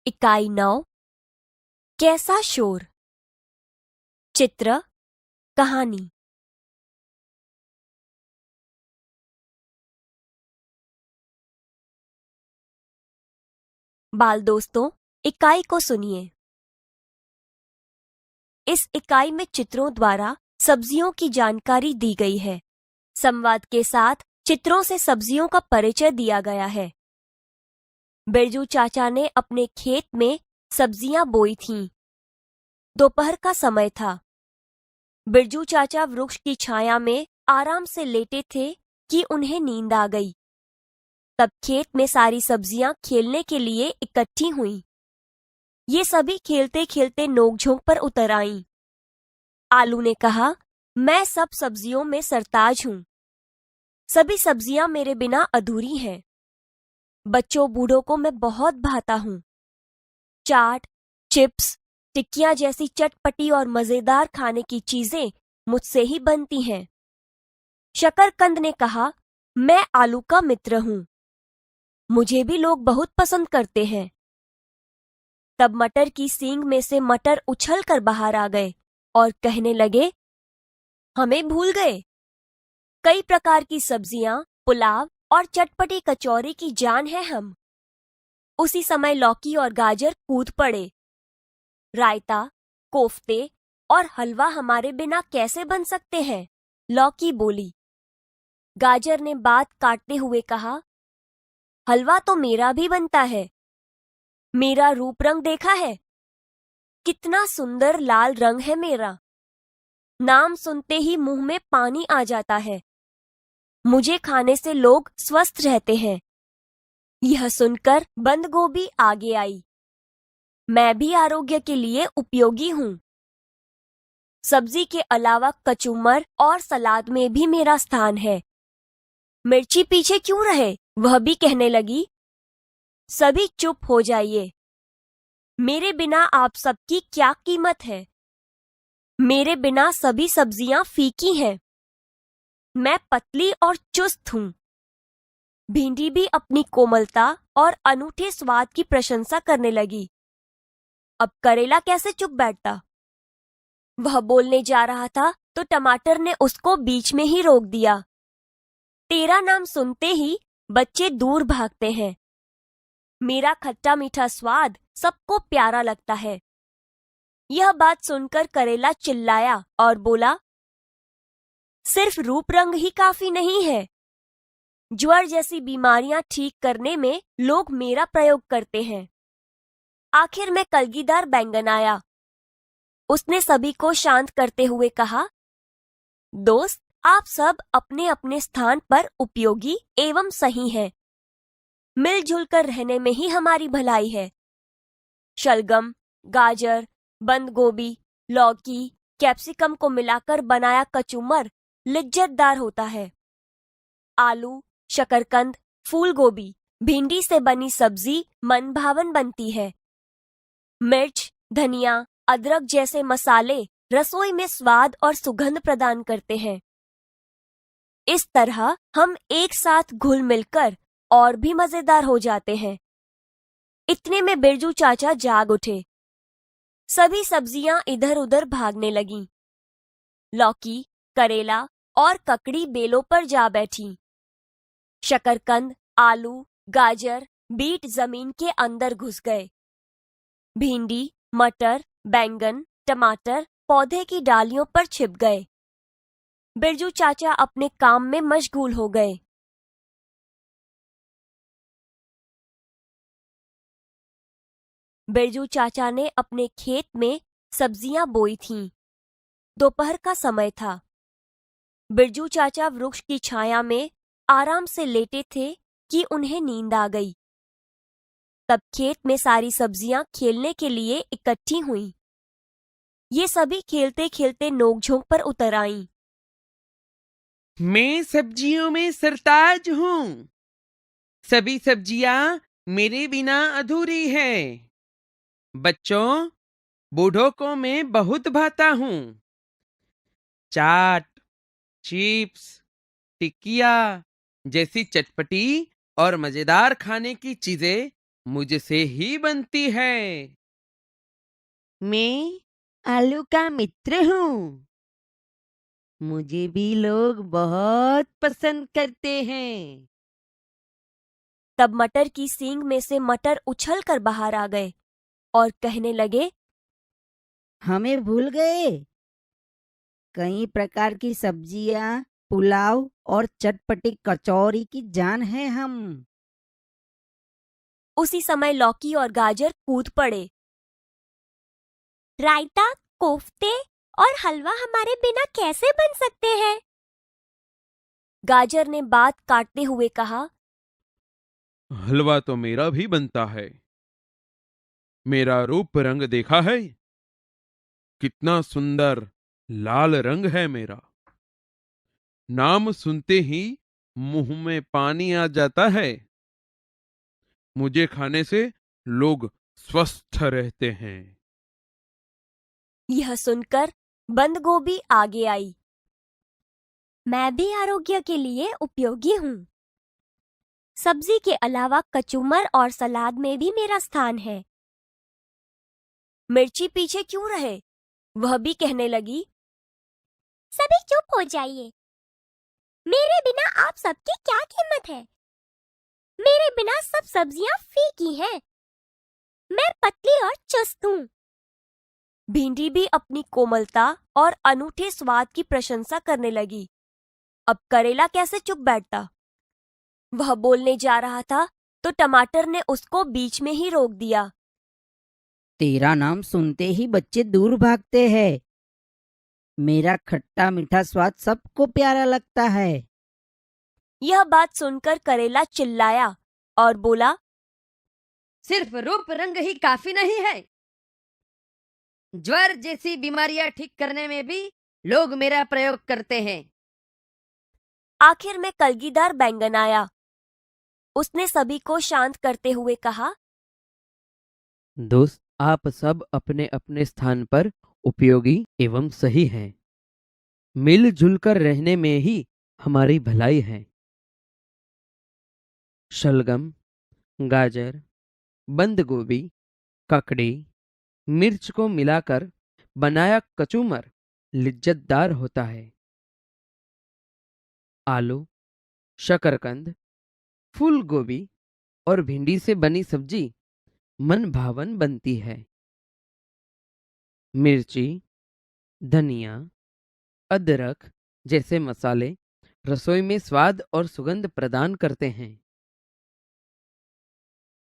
इकाई 9 कैसा शोर। चित्र कहानी। बाल दोस्तों, इकाई को सुनिए। इस इकाई में चित्रों द्वारा सब्जियों की जानकारी दी गई है। संवाद के साथ चित्रों से सब्जियों का परिचय दिया गया है। बिरजू चाचा ने अपने खेत में सब्जियां बोई थीं। दोपहर का समय था। बिरजू चाचा वृक्ष की छाया में आराम से लेटे थे कि उन्हें नींद आ गई। तब खेत में सारी सब्जियां खेलने के लिए इकट्ठी हुईं। ये सभी खेलते खेलते नोकझोंक पर उतर आईं। आलू ने कहा, मैं सब सब्जियों में सरताज हूं। सभी सब्जियां मेरे बिना अधूरी हैं। बच्चों बूढ़ों को मैं बहुत भाता हूं। चाट, चिप्स, टिक्कियां जैसी चटपटी और मजेदार खाने की चीजें मुझसे ही बनती हैं। शकरकंद ने कहा, मैं आलू का मित्र हूं। मुझे भी लोग बहुत पसंद करते हैं। तब मटर की सींग में से मटर उछल कर बाहर आ गए और कहने लगे, हमें भूल गए। कई प्रकार की सब्जियां, पुलाव और चटपटी कचौरी की जान है हम। उसी समय लौकी और गाजर कूद पड़े। रायता, कोफ्ते और हलवा हमारे बिना कैसे बन सकते हैं? लौकी बोली। गाजर ने बात काटते हुए कहा, हलवा तो मेरा भी बनता है। मेरा रूप रंग देखा है? कितना सुंदर लाल रंग है मेरा। नाम सुनते ही मुंह में पानी आ जाता है। मुझे खाने से लोग स्वस्थ रहते हैं। यह सुनकर बंद गोभी आगे आई। मैं भी आरोग्य के लिए उपयोगी हूँ। सब्जी के अलावा कचूमर और सलाद में भी मेरा स्थान है। मिर्ची पीछे क्यों रहे? वह भी कहने लगी। सभी चुप हो जाइए। मेरे बिना आप सबकी क्या कीमत है? मेरे बिना सभी सब्जियां फीकी हैं। मैं पतली और चुस्त हूं। भिंडी भी अपनी कोमलता और अनूठे स्वाद की प्रशंसा करने लगी। अब करेला कैसे चुप बैठता? वह बोलने जा रहा था तो टमाटर ने उसको बीच में ही रोक दिया। तेरा नाम सुनते ही बच्चे दूर भागते हैं। मेरा खट्टा मीठा स्वाद सबको प्यारा लगता है। यह बात सुनकर करेला चिल्लाया और बोला, सिर्फ रूप रंग ही काफी नहीं है। ज्वर जैसी बीमारियां ठीक करने में लोग मेरा प्रयोग करते हैं। आखिर में कलगीदार बैंगन आया। उसने सभी को शांत करते हुए कहा, दोस्त, आप सब अपने अपने स्थान पर उपयोगी एवं सही हैं। मिलजुल कर रहने में ही हमारी भलाई है। शलगम, गाजर, बंद गोभी, लौकी, कैप्सिकम को मिलाकर बनाया कचूमर लिज्जतदार होता है। आलू, शकरकंद, फूल गोभी, भिंडी से बनी सब्जी मनभावन बनती है। मिर्च, धनिया, अदरक जैसे मसाले रसोई में स्वाद और सुगंध प्रदान करते हैं। इस तरह हम एक साथ घुल मिलकर और भी मजेदार हो जाते हैं। इतने में बिरजू चाचा जाग उठे। सभी सब्जियां इधर उधर भागने लगीं। लौकी, करेला और ककड़ी बेलों पर जा बैठी। शकरकंद, आलू, गाजर, बीट जमीन के अंदर घुस गए। भिंडी, मटर, बैंगन, टमाटर पौधे की डालियों पर छिप गए। बिरजू चाचा अपने काम में मशगूल हो गए। बिरजू चाचा ने अपने खेत में सब्जियां बोई थीं। दोपहर का समय था। बिरजू चाचा वृक्ष की छाया में आराम से लेटे थे कि उन्हें नींद आ गई। तब खेत में सारी सब्जियां खेलने के लिए इकट्ठी हुईं। ये सभी खेलते खेलते नोकझोंक पर उतर आईं। मैं सब्जियों में सरताज हूँ। सभी सब्जियां मेरे बिना अधूरी हैं। बच्चों, बूढ़ों को मैं बहुत भाता हूँ। चाट, चिप्स, टिक्किया जैसी चटपटी और मजेदार खाने की चीजें मुझसे ही बनती है। मैं आलू का मित्र हूँ। मुझे भी लोग बहुत पसंद करते हैं। तब मटर की सींग में से मटर उछल कर बाहर आ गए और कहने लगे, हमें भूल गए। कई प्रकार की सब्जियां, पुलाव और चटपटी कचौरी की जान है हम। उसी समय लौकी और गाजर कूद पड़े। रायता, कोफ्ते और हलवा हमारे बिना कैसे बन सकते हैं? गाजर ने बात काटते हुए कहा, हलवा तो मेरा भी बनता है। मेरा रूप रंग देखा है? कितना सुंदर लाल रंग है मेरा। नाम सुनते ही मुंह में पानी आ जाता है। मुझे खाने से लोग स्वस्थ रहते हैं। यह सुनकर बंद गोभी आगे आई। मैं भी आरोग्य के लिए उपयोगी हूँ। सब्जी के अलावा कचूमर और सलाद में भी मेरा स्थान है। मिर्ची पीछे क्यों रहे? वह भी कहने लगी, सभी चुप हो जाइए। मेरे बिना आप सबकी क्या कीमत है? मेरे बिना सब सब्जियां फीकी हैं। मैं पतली और चुस्त हूँ। भिंडी भी अपनी कोमलता और अनूठे स्वाद की प्रशंसा करने लगी। अब करेला कैसे चुप बैठता? वह बोलने जा रहा था तो टमाटर ने उसको बीच में ही रोक दिया। तेरा नाम सुनते ही बच्चे दूर भागते हैं। मेरा खट्टा मीठा स्वाद सबको प्यारा लगता है। यह बात सुनकर करेला चिल्लाया और बोला, सिर्फ रूप रंग ही काफी नहीं है। ज्वर जैसी बीमारियां ठीक करने में भी लोग मेरा प्रयोग करते हैं। आखिर में कलगीदार बैंगन आया। उसने सभी को शांत करते हुए कहा, दोस्त, आप सब अपने अपने स्थान पर उपयोगी एवं सही हैं। मिलजुल कर रहने में ही हमारी भलाई है। शलगम, गाजर, बंद गोभी, ककड़ी, मिर्च को मिलाकर बनाया कचूमर लिज्जतदार होता है। आलू, शकरकंद, फूल गोभी और भिंडी से बनी सब्जी मन भावन बनती है। मिर्ची, धनिया, अदरक जैसे मसाले रसोई में स्वाद और सुगंध प्रदान करते हैं।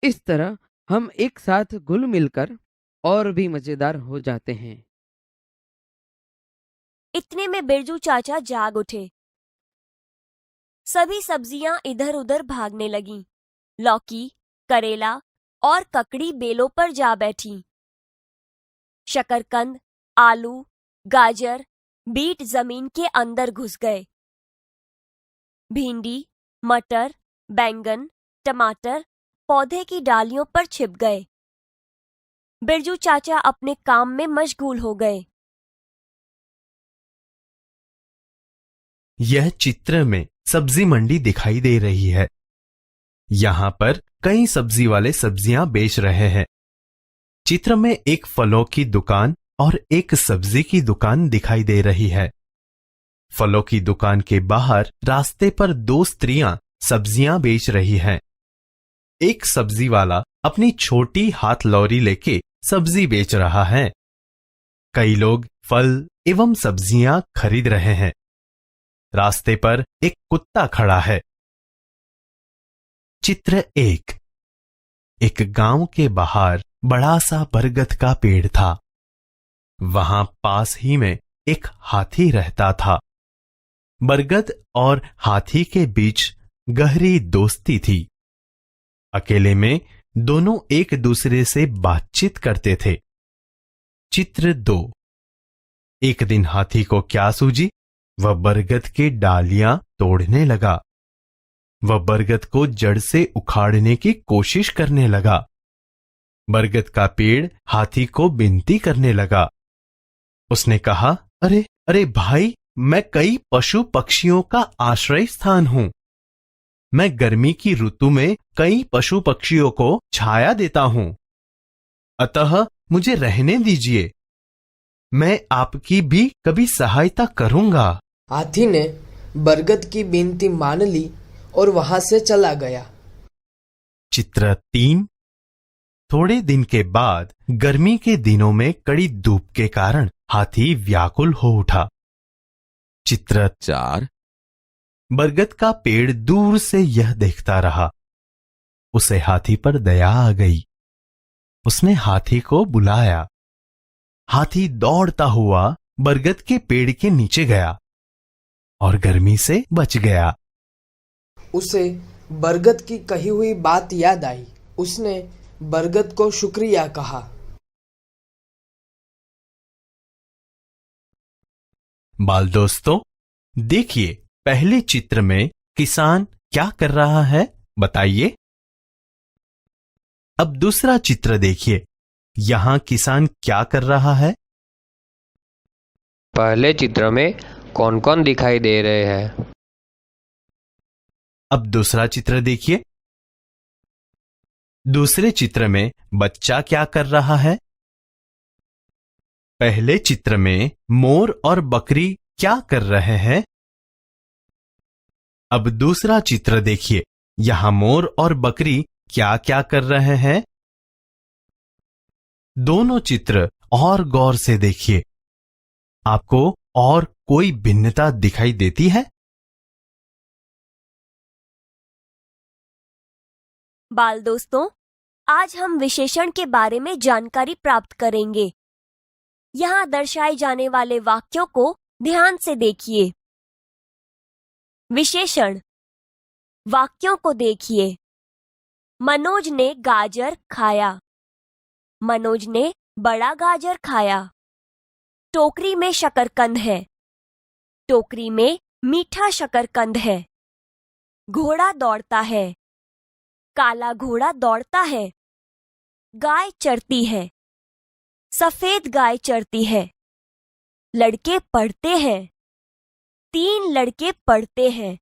इस तरह हम एक साथ घुल मिलकर और भी मजेदार हो जाते हैं। इतने में बिरजू चाचा जाग उठे। सभी सब्जियां इधर उधर भागने लगीं। लौकी, करेला और ककड़ी बेलों पर जा बैठी। शकरकंद, आलू, गाजर, बीट जमीन के अंदर घुस गए। भिंडी, मटर, बैंगन, टमाटर पौधे की डालियों पर छिप गए। बिरजू चाचा अपने काम में मशगूल हो गए। यह चित्र में सब्जी मंडी दिखाई दे रही है। यहाँ पर कई सब्जी वाले सब्जियां बेच रहे हैं। चित्र में एक फलों की दुकान और एक सब्जी की दुकान दिखाई दे रही है। फलों की दुकान के बाहर रास्ते पर दो स्त्रियां सब्जियां बेच रही हैं। एक सब्जी वाला अपनी छोटी हाथ लौरी लेके सब्जी बेच रहा है। कई लोग फल एवं सब्जियां खरीद रहे हैं। रास्ते पर एक कुत्ता खड़ा है। चित्र एक गांव के बाहर बड़ा सा बरगद का पेड़ था। वहां पास ही में एक हाथी रहता था। बरगद और हाथी के बीच गहरी दोस्ती थी। अकेले में दोनों एक दूसरे से बातचीत करते थे। चित्र 2। एक दिन हाथी को क्या सूझी? वह बरगद के डालियां तोड़ने लगा। वह बरगद को जड़ से उखाड़ने की कोशिश करने लगा। बरगद का पेड़ हाथी को विनती करने लगा। उसने कहा, अरे अरे भाई, मैं कई पशु पक्षियों का आश्रय स्थान हूं। मैं गर्मी की ऋतु में कई पशु पक्षियों को छाया देता हूं, अतः मुझे रहने दीजिए। मैं आपकी भी कभी सहायता करूंगा। हाथी ने बरगद की विनती मान ली और वहां से चला गया। चित्र 3। थोड़े दिन के बाद गर्मी के दिनों में कड़ी धूप के कारण हाथी व्याकुल हो उठा। चित्र 4। बरगद का पेड़ दूर से यह देखता रहा। उसे हाथी पर दया आ गई। उसने हाथी को बुलाया। हाथी दौड़ता हुआ बरगद के पेड़ के नीचे गया और गर्मी से बच गया। उसे बरगद की कही हुई बात याद आई। उसने बरगद को शुक्रिया कहा। बाल दोस्तों, देखिए पहले चित्र में किसान क्या कर रहा है, बताइए। अब दूसरा चित्र देखिए, यहां किसान क्या कर रहा है। पहले चित्र में कौन कौन दिखाई दे रहे हैं? अब दूसरा चित्र देखिए। दूसरे चित्र में बच्चा क्या कर रहा है। पहले चित्र में मोर और बकरी क्या कर रहे हैं। अब दूसरा चित्र देखिए, यहां मोर और बकरी क्या क्या कर रहे हैं। दोनों चित्र और गौर से देखिए। आपको और कोई भिन्नता दिखाई देती है? बाल दोस्तों, आज हम विशेषण के बारे में जानकारी प्राप्त करेंगे। यहाँ दर्शाए जाने वाले वाक्यों को ध्यान से देखिए। विशेषण। वाक्यों को देखिए। मनोज ने गाजर खाया। मनोज ने बड़ा गाजर खाया। टोकरी में शकरकंद है। टोकरी में मीठा शकरकंद है। घोड़ा दौड़ता है। काला घोड़ा दौड़ता है। गाय चरती है। सफेद गाय चरती है। लड़के पढ़ते हैं। 3 लड़के पढ़ते हैं।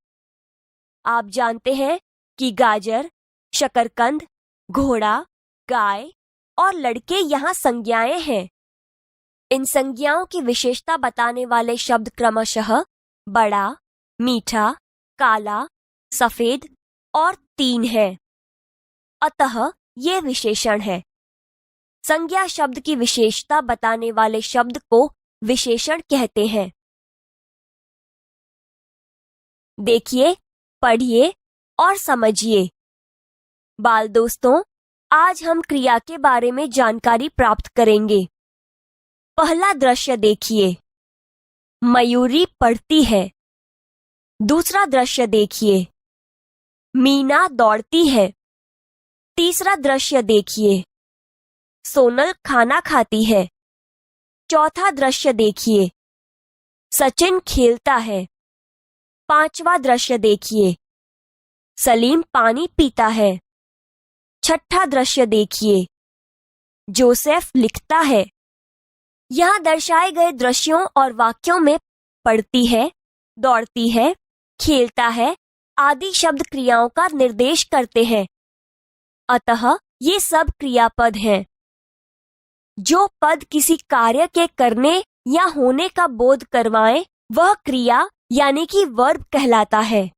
आप जानते हैं कि गाजर, शकरकंद, घोड़ा, गाय और लड़के यहाँ संज्ञाएं हैं। इन संज्ञाओं की विशेषता बताने वाले शब्द क्रमशः बड़ा, मीठा, काला, सफेद और 3 है। अतः ये विशेषण है। संज्ञा शब्द की विशेषता बताने वाले शब्द को विशेषण कहते हैं। देखिए, पढ़िए और समझिए। बाल दोस्तों, आज हम क्रिया के बारे में जानकारी प्राप्त करेंगे। पहला दृश्य देखिए। मयूरी पढ़ती है। दूसरा दृश्य देखिए। मीना दौड़ती है। तीसरा दृश्य देखिए। सोनल खाना खाती है। चौथा दृश्य देखिए। सचिन खेलता है। पांचवा दृश्य देखिए। सलीम पानी पीता है। छठा दृश्य देखिए। जोसेफ लिखता है। यहाँ दर्शाए गए दृश्यों और वाक्यों में पढ़ती है, दौड़ती है, खेलता है आदि शब्द क्रियाओं का निर्देश करते हैं। अतः ये सब क्रियापद हैं। जो पद किसी कार्य के करने या होने का बोध करवाएं, वह क्रिया यानी कि वर्ब कहलाता है।